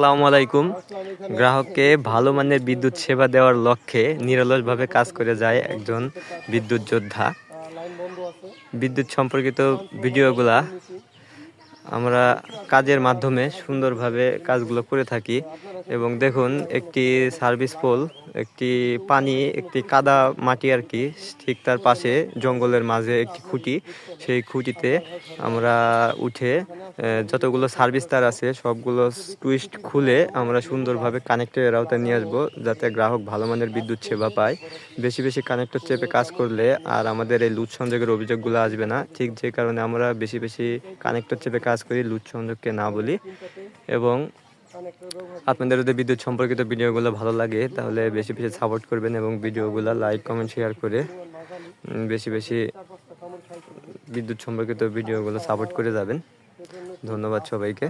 আসসালামু আলাইকুম। গ্রাহককে ভালো মানের বিদ্যুৎ সেবা দেওয়ার লক্ষ্যে নিরলসভাবে কাজ করে যায় একজন বিদ্যুৎ যোদ্ধা। বিদ্যুৎ সম্পর্কিত ভিডিওগুলা আমরা কাজের মাধ্যমে সুন্দরভাবে কাজগুলো করে থাকি। এবং দেখুন, একটি সার্ভিস পোল, একটি পানি, একটি কাদা মাটি আর কি, ঠিক তার পাশে জঙ্গলের মাঝে একটি খুঁটি। সেই খুঁটিতে আমরা উঠে যতগুলো সার্ভিস তার আছে সবগুলো টুইস্ট খুলে আমরা সুন্দরভাবে কানেক্টরের আওতায় নিয়ে আসবো, যাতে গ্রাহক ভালো মানের বিদ্যুৎ সেবা পায়। বেশি বেশি কানেক্টর চেপে কাজ করলে আর আমাদের এই লুজ সংযোগের অভিযোগগুলো আসবে না। ঠিক যে কারণে আমরা বেশি বেশি কানেক্টর চেপে কাজ করি, লুজ সংযোগকে না বলি। এবং আপনাদের যদি বিদ্যুৎ সম্পর্কিত ভিডিওগুলো ভালো লাগে তাহলে বেশি বেশি সাপোর্ট করবেন এবং ভিডিওগুলো লাইক কমেন্ট শেয়ার করে বেশি বেশি বিদ্যুৎ সম্পর্কিত ভিডিওগুলো সাপোর্ট করে যাবেন। ধন্যবাদ সবাইকে।